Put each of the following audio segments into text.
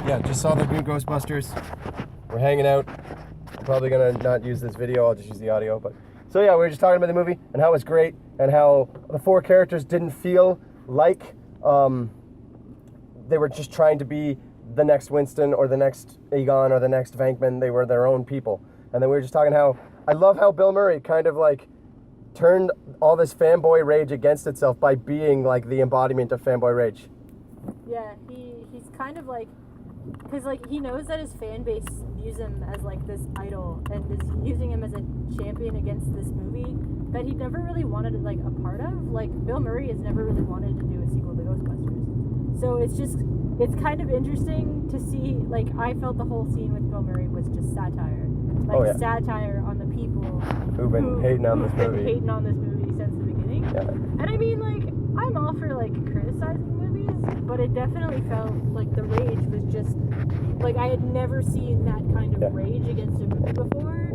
Yeah, just saw the new Ghostbusters. We're hanging out. I'm probably gonna not use this video, I'll just use the audio. But so yeah, we were just talking about the movie and how it's great and how the four characters didn't feel like they were just trying to be the next Winston or the next Egon or the next Venkman. They were their own people. And then we were just talking how I love how Bill Murray kind of like turned all this fanboy rage against itself by being like the embodiment of fanboy rage. Yeah, he's kind of like, because like he knows that his fan base views him as like this idol and is using him as a champion against this movie that he never really wanted like a part of. Like Bill Murray has never really wanted to do a sequel to Ghostbusters. So it's kind of interesting to see, like I felt the whole scene with Bill Murray was just satire. Like satire on the people who've been hating on this movie. Been hating on this movie since the beginning. Yeah. And I mean, like, I'm all for like criticizing movies, but it definitely felt like the rage was just like I had never seen that kind of rage against a movie before,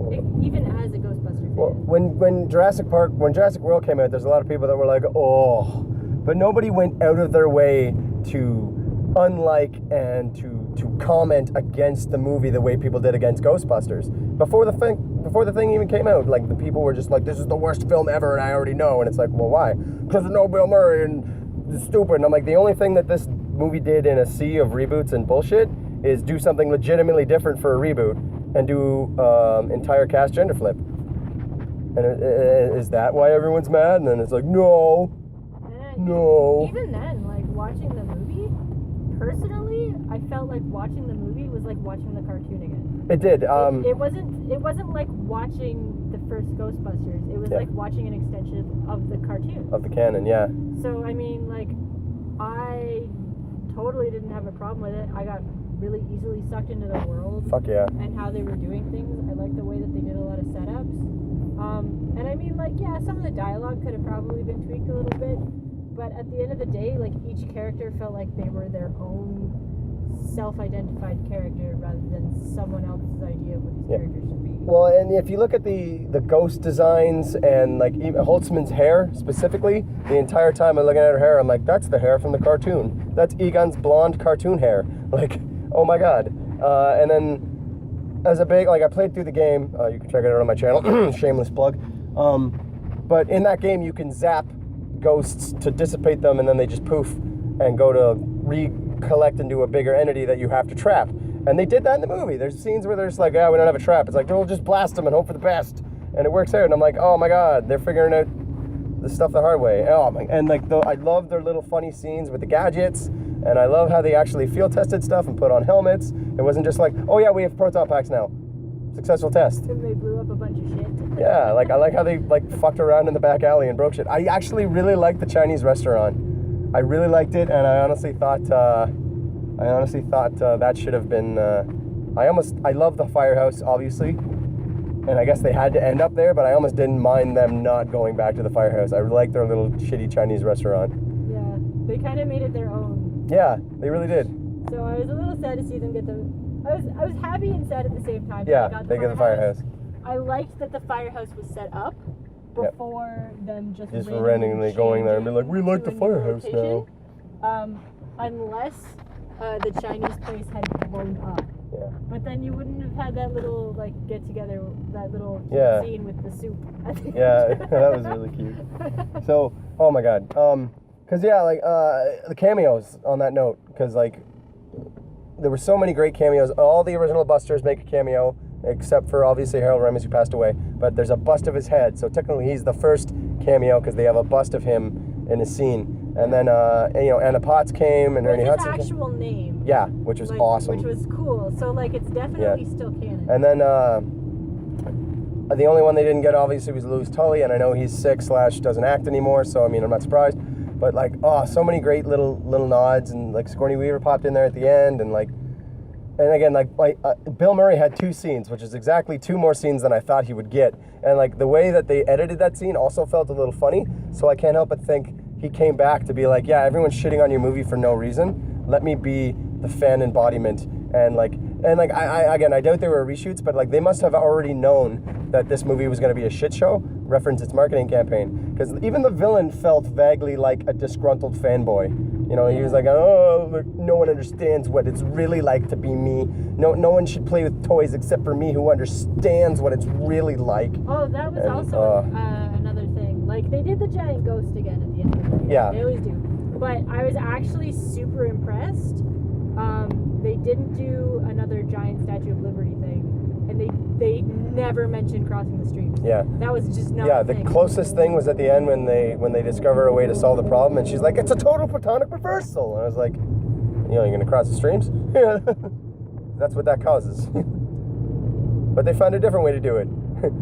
even as a Ghostbuster fan. Well, when Jurassic World came out, there's a lot of people that were like, oh, but nobody went out of their way to unlike and to comment against the movie the way people did against Ghostbusters. Before the thing even came out, like the people were just like, this is the worst film ever and I already know. And it's like, well, why? Because there's no Bill Murray and it's stupid. And I'm like, the only thing that this movie did in a sea of reboots and bullshit is do something legitimately different for a reboot and do entire cast gender flip. And is that why everyone's mad? And then it's like, no. Even then, like watching the movie, personally, I felt like watching the movie was like watching the cartoon again. It did. It wasn't like watching the first Ghostbusters. It was like watching an extension of the cartoon. Of the canon, yeah. So I mean, like, I totally didn't have a problem with it. I got really easily sucked into the world. Fuck yeah. And how they were doing things. I liked the way that they did a lot of setups. And I mean, like, yeah, some of the dialogue could have probably been tweaked a little bit. But at the end of the day, like, each character felt like they were their own self-identified character rather than someone else's idea of what these characters should be. Well, and if you look at the ghost designs and, like, even Holtzman's hair specifically, the entire time I'm looking at her hair, I'm like, that's the hair from the cartoon. That's Egon's blonde cartoon hair. Like, oh my god. And then, as a big, like, I played through the game. You can check it out on my channel. Shameless plug. But in that game, you can zap ghosts to dissipate them, and then they just poof and go to recollect into a bigger entity that you have to trap. And they did that in the movie. There's scenes where they're just like, we don't have a trap. It's like, we'll just blast them and hope for the best. And it works out. And I'm like, oh my god, they're figuring out the stuff the hard way. Oh my, and like, I love their little funny scenes with the gadgets, and I love how they actually field tested stuff and put on helmets. It wasn't just like, oh yeah, we have proton packs now. Successful test. And they blew up a bunch of shit. Yeah, like I like how they like fucked around in the back alley and broke shit. I actually really liked the Chinese restaurant. I really liked it, and I honestly thought that should have been. I love the firehouse, obviously, and I guess they had to end up there. But I almost didn't mind them not going back to the firehouse. I liked their little shitty Chinese restaurant. Yeah, they kind of made it their own. Yeah, they really did. So I was a little sad to see them get the. I was happy and sad at the same time. Yeah, they get the firehouse. I liked that the firehouse was set up before them just randomly going there and be like, we like the firehouse now. Unless the Chinese place had blown up. Yeah. But then you wouldn't have had that little like get together, that little scene with the soup. Yeah, that was really cute. So, oh my god, because the cameos on that note, because like there were so many great cameos. All the original Busters make a cameo, except for obviously Harold Ramis, who passed away. But there's a bust of his head, so technically he's the first cameo because they have a bust of him in a scene. And then Anna Potts came and Ernie Hudson. His actual name. Yeah, which was awesome. Which was cool. So like it's definitely still canon. And then the only one they didn't get obviously was Louis Tully, and I know he's sick / doesn't act anymore. So I mean I'm not surprised. But like so many great little nods, and like Sigourney Weaver popped in there at the end, and like. And again, like Bill Murray had 2 scenes, which is exactly 2 more scenes than I thought he would get. And like the way that they edited that scene also felt a little funny. So I can't help but think he came back to be like, yeah, everyone's shitting on your movie for no reason. Let me be the fan embodiment. And I doubt they were reshoots, but like they must have already known that this movie was going to be a shit show. Reference its marketing campaign, because even the villain felt vaguely like a disgruntled fanboy. You know, he was like, oh, look, no one understands what it's really like to be me. No one should play with toys except for me who understands what it's really like. Oh, that was also another thing. Like, they did the giant ghost again at the end of the day. Yeah. They always do. But I was actually super impressed. They didn't do another giant Statue of Liberty thing. And they never mentioned crossing the streams. Yeah. That was just not Yeah, the closest thing was at the end when they discover a way to solve the problem, and she's like, it's a total platonic reversal. And I was like, you know, you're going to cross the streams? That's what that causes. But they found a different way to do it.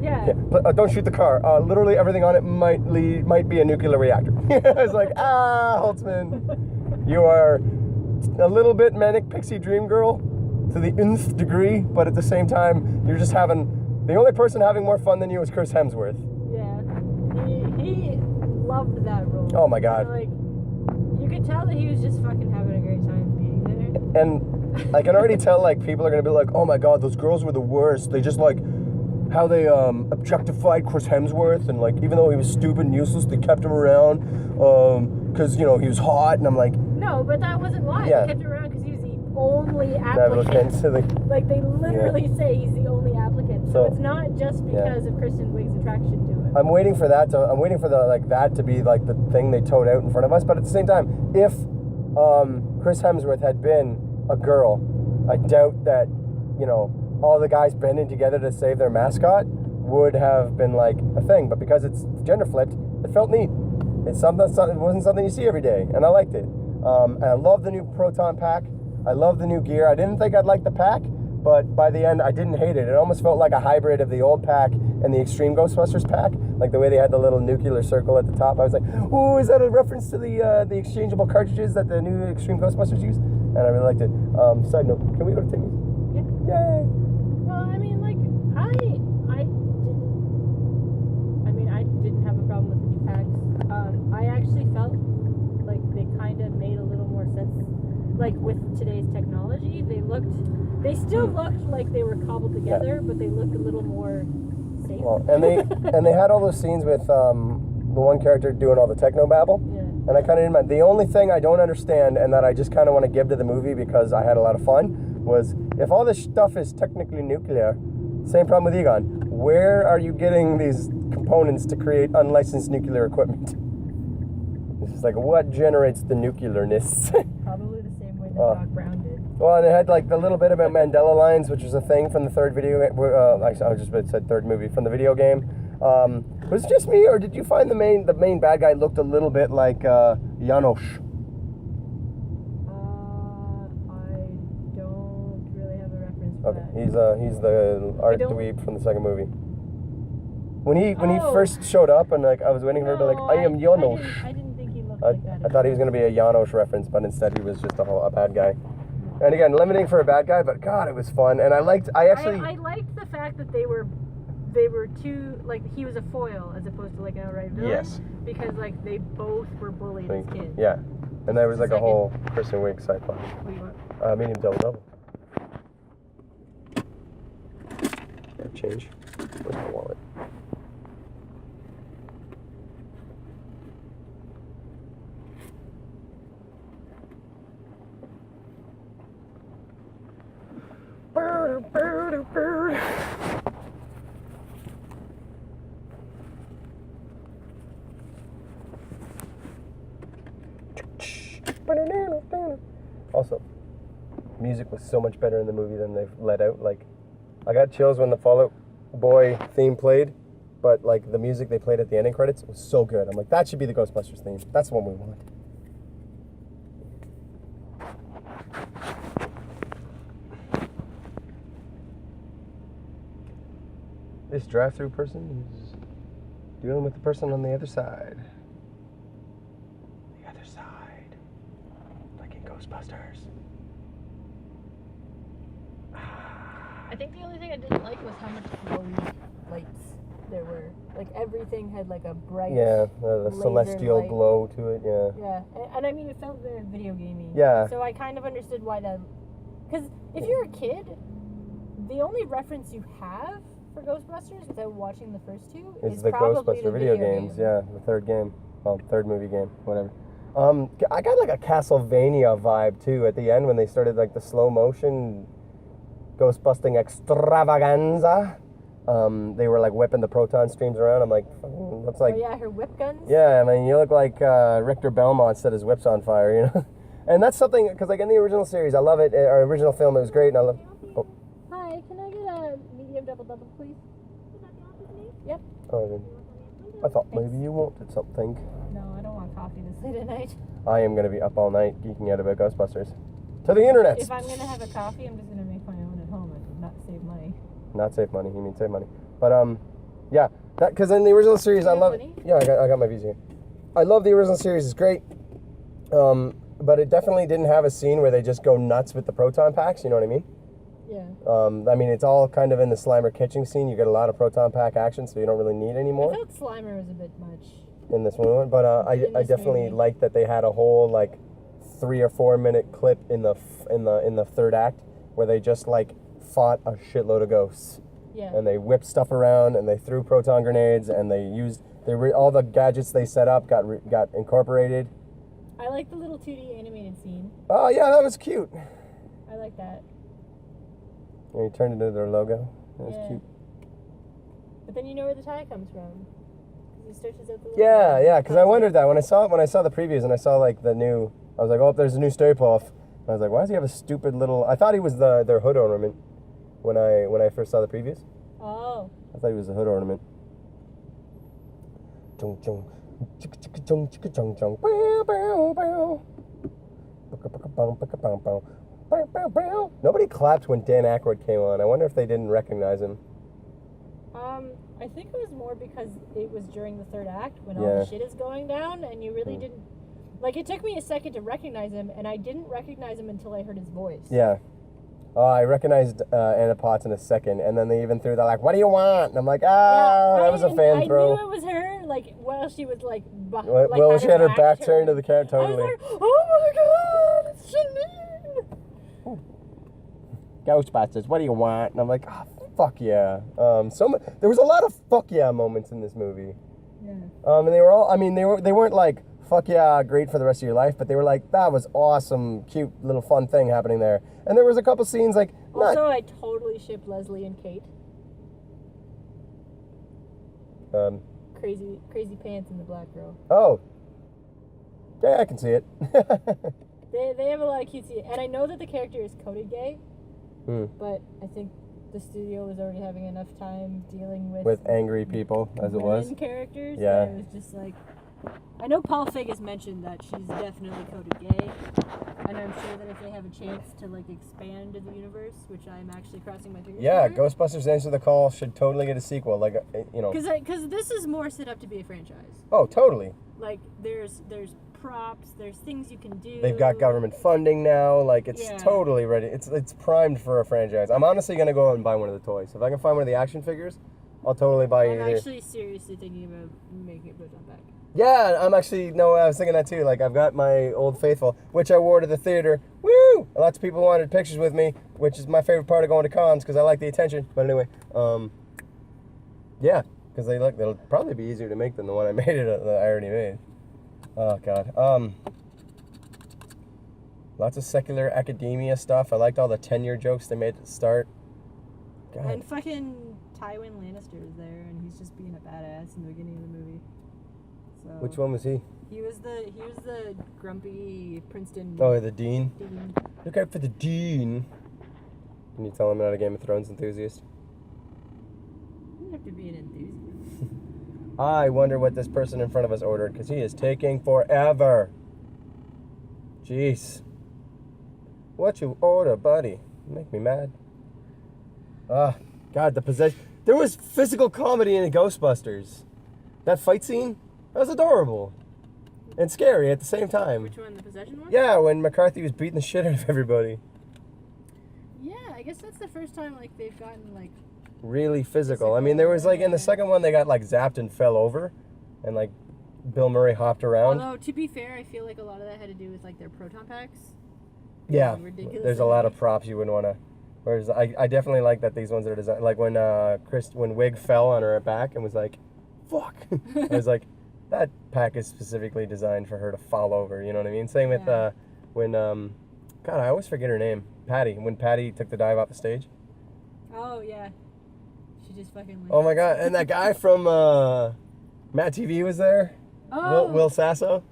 Yeah. But, don't shoot the car. Literally everything on it might be a nuclear reactor. I was like, Holtzman, you are a little bit manic pixie dream girl to the nth degree, but at the same time, you're just the only person having more fun than you is Chris Hemsworth. Yeah. He loved that role. Oh my God. Like, you could tell that he was just fucking having a great time being there. And I can already tell, like, people are going to be like, oh my God, those girls were the worst. They just, like, how they objectified Chris Hemsworth, and, like, even though he was stupid and useless, they kept him around because, you know, he was hot. And I'm like, no, but that wasn't why. Yeah. They kept him around because he was the only applicant. Like, they literally say he's the only applicant. So it's not just because of Kristen Wiig's attraction to him. I'm waiting for that to be like the thing they toed out in front of us. But at the same time, if Chris Hemsworth had been a girl, I doubt that, you know, all the guys banding together to save their mascot would have been like a thing. But because it's gender flipped, it felt neat. It's something. It wasn't something you see every day, and I liked it. And I love the new proton pack. I love the new gear. I didn't think I'd like the pack, but by the end, I didn't hate it. It almost felt like a hybrid of the old pack and the Extreme Ghostbusters pack, like the way they had the little nuclear circle at the top. I was like, oh, is that a reference to the exchangeable cartridges that the new Extreme Ghostbusters use? And I really liked it. Side note, can we go to Timmy's? Yeah. Yay! Well, I mean, like, I didn't have a problem with the new packs. I actually felt like they kind of made a little more sense. Like, with today's technology, they still looked like they were cobbled together, but they looked a little more safe. Well, and they had all those scenes with the one character doing all the techno babble. Yeah. And I kind of didn't mind. The only thing I don't understand, and that I just kind of want to give to the movie because I had a lot of fun, was if all this stuff is technically nuclear, same problem with Egon. Where are you getting these components to create unlicensed nuclear equipment? It's just like, what generates the nuclearness? Probably the same way that Doc Brown did. Well, and it had like the little bit about Mandela lines, which was a thing from the third video. I just said third movie from the video game. Was it just me, or did you find the main bad guy looked a little bit like Janosz? I don't really have a reference for that. He's the art dweeb from the second movie. When he first showed up, and like I was waiting for him to be like, I am Janosz. I didn't think he looked like that. I thought he was going to be a Janosz reference, but instead he was just a bad guy. And again, limiting for a bad guy, but God, it was fun. And I liked the fact that they were too, like, he was a foil as opposed to like an outright villain. Yes. Because like they both were bullied as kids. Yeah. And there was like a whole Kristen Wiig side plot. What do you want? Medium double. Change. Where's my wallet? Also, music was so much better in the movie than they've let out. Like, I got chills when the Fall Out Boy theme played, but like the music they played at the ending credits was so good. I'm like, that should be the Ghostbusters theme. That's the one we want. This drive-through person is dealing with the person on the other side. The other side. Like in Ghostbusters. I think the only thing I didn't like was how much glowy lights there were. Like, everything had like a bright the celestial light glow to it, yeah. Yeah, and I mean, it felt very video gamey. Yeah. So I kind of understood why that... Because if you're a kid, the only reference you have for Ghostbusters without watching the first two is the probably Ghostbuster the video games. Yeah, the third game. Well, third movie game, whatever. I got like a Castlevania vibe too at the end when they started like the slow motion ghost-busting extravaganza. They were like whipping the proton streams around. I'm like, looks like... Oh yeah, her whip guns? Yeah, I mean, you look like Richter Belmont set his whips on fire, you know? And that's something, because like in the original series, I love it, our original film, it was great, and I love... Oh. Hi, can I get a medium double, please? Yep. Oh, I thought maybe you wanted something. No, I don't want coffee this late at night. I am going to be up all night geeking out about Ghostbusters. To the internet! If I'm going to have a coffee, I'm just going to make my own at home and not save money. Not save money, you mean save money. But, yeah, that because in the original series, I love it. Yeah, I got my visa here. I love the original series, it's great. But it definitely didn't have a scene where they just go nuts with the proton packs, you know what I mean? Yeah. I mean, it's all kind of in the Slimer catching scene. You get a lot of proton pack action, so you don't really need any more. I felt Slimer was a bit much. In this one, but I definitely liked that they had a whole like 3 or 4 minute clip in the third act where they just like fought a shitload of ghosts. Yeah. And they whipped stuff around and they threw proton grenades and they used all the gadgets they set up got incorporated. I like the little 2D animated scene. Oh yeah, that was cute. I like that. And he turned into their logo. That was cute. But then you know where the tie comes from. He stretches out the logo. Yeah, because I wondered that when I saw the previews and I saw like the new, I was like, oh, there's a new Stay Puft. And I was like, why does he have a stupid little? I thought he was their hood ornament when I first saw the previews. Oh. I thought he was a hood ornament. Nobody clapped when Dan Aykroyd came on. I wonder if they didn't recognize him. I think it was more because it was during the third act when all the shit is going down and you really didn't... Like, it took me a second to recognize him, and I didn't recognize him until I heard his voice. Yeah. I recognized Anna Potts in a second, and then they even threw that, like, what do you want? And I'm like, that was a fan throw. I knew it was her, like, while she was, like... Well, she had her back turned to the camera, totally. I was like, oh my god, it's Janine! Ghostbusters, what do you want? And I'm like, fuck yeah. There was a lot of fuck yeah moments in this movie. Yeah. And they were all, I mean, they weren't like, fuck yeah, great for the rest of your life, but they were like, that was awesome, cute little fun thing happening there. And there was a couple scenes like... Also, I totally shipped Leslie and Kate. Crazy pants and the black girl. Oh. Yeah, I can see it. They have a lot of cute scenes. And I know that the character is coded gay, but I think the studio was already having enough time dealing with angry people, as it was. Characters. Yeah. It was just like... I know Paul Feig has mentioned that she's definitely coded gay, and I'm sure that if they have a chance to like expand the universe, which I'm actually crossing my fingers. Yeah, for, Ghostbusters Answer the Call should totally get a sequel, like you know. Because this is more set up to be a franchise. Oh, totally. Like there's props, there's things you can do. They've got government funding now, like it's totally ready. It's primed for a franchise. I'm honestly gonna go out and buy one of the toys. If I can find one of the action figures, I'll totally buy either. I'm actually seriously thinking about making it Proton Pack. Yeah, I was thinking that too. Like, I've got my Old Faithful, which I wore to the theater. Woo! Lots of people wanted pictures with me, which is my favorite part of going to cons, because I like the attention. But anyway, yeah, because they'll probably be easier to make than the one I already made. Oh, God. Lots of secular academia stuff. I liked all the tenure jokes they made at the start. God. And fucking Tywin Lannister is there, and he's just being a badass in the beginning of the movie. So Which one was he? He was the grumpy Princeton. Oh, the dean. Dean. Look out for the dean. Can you tell I'm not a Game of Thrones enthusiast? You don't have to be an enthusiast. I wonder what this person in front of us ordered, because he is taking forever. Jeez. What you order, buddy? You make me mad. God, the possession. There was physical comedy in Ghostbusters. That fight scene, that was adorable. And scary at the same time. Which one, the possession one? Yeah, when McCarthy was beating the shit out of everybody. Yeah, I guess that's the first time, like, they've gotten, like... Really physical. I mean, there was, like, in the second one, they got, like, zapped and fell over. And, like, Bill Murray hopped around. Although, to be fair, I feel like a lot of that had to do with, like, their proton packs. Yeah, there's a lot of props you wouldn't want to... Whereas I definitely like that these ones are designed... Like, when Wig fell on her back and was like, fuck. I was like, that pack is specifically designed for her to fall over. You know what I mean? Same with Yeah. when God, I always forget her name. Patty. When Patty took the dive off the stage. Oh yeah. She just fucking. Oh my God! And that guy from Matt TV was there. Oh. Will Sasso.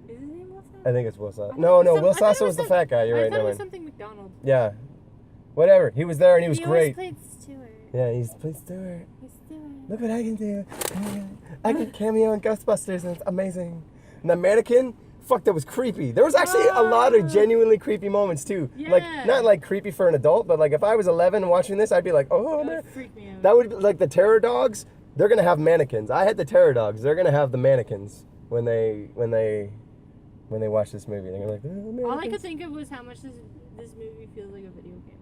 Is his name Will Sasso? I think it's Will Sasso. I No, thought it Will I thought it Sasso was the some- fat guy. You're I right. thought it No, was something McDonald. yeah. Whatever. He was there and he was He always great. played Stewart. Yeah, he's played Stewart. He's Stewart. Look what I can do. I can cameo in Ghostbusters and it's amazing. And the mannequin, fuck, that was creepy. There was actually a lot of genuinely creepy moments too. Like, Yeah. not like creepy for an adult, but like if I was 11 watching this, I'd be like, oh, That man. would freak me out. That would be like the terror dogs. They're gonna have mannequins. I had the terror dogs. They're gonna have the mannequins when they watch this movie. They're like, oh, mannequins. All I could think of was how much this movie feels like a video game.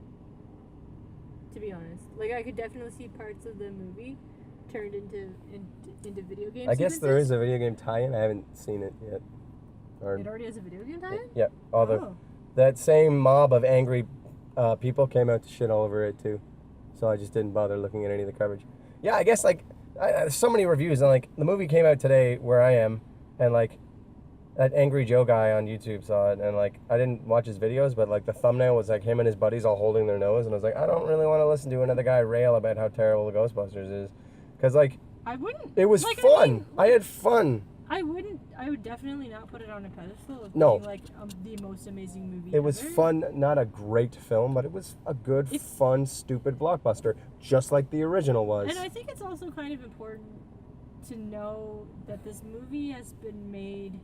To be honest, like I could definitely see parts of the movie turned into video games. I guess there is a video game tie-in. I haven't seen it yet. Or It already has a video game tie-in. yeah, Oh. that same mob of angry people came out to shit all over it too. So I just didn't bother looking at any of the coverage. Yeah, I guess like there's so many reviews and like the movie came out today where I am, and like that Angry Joe guy on YouTube saw it, and like I didn't watch his videos, but like the thumbnail was like him and his buddies all holding their nose, and I was like, I don't really want to listen to another guy rail about how terrible the Ghostbusters is, because like I wouldn't. it was like, fun. I had fun. I wouldn't. I would definitely not put it on a pedestal of No. being like the most amazing movie. It was ever. fun, not a great film, but it was a good, fun, stupid blockbuster, just like the original was. And I think it's also kind of important to know that this movie has been made.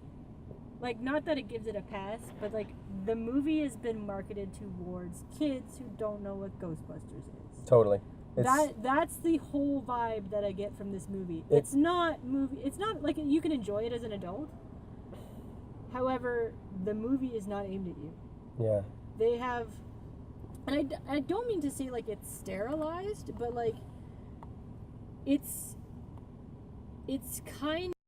Like, not that it gives it a pass, but like the movie has been marketed towards kids who don't know what Ghostbusters is. Totally. That's the whole vibe that I get from this movie. It's not like you can enjoy it as an adult. However, the movie is not aimed at you. Yeah. They have, and I don't mean to say like it's sterilized, but like it's kind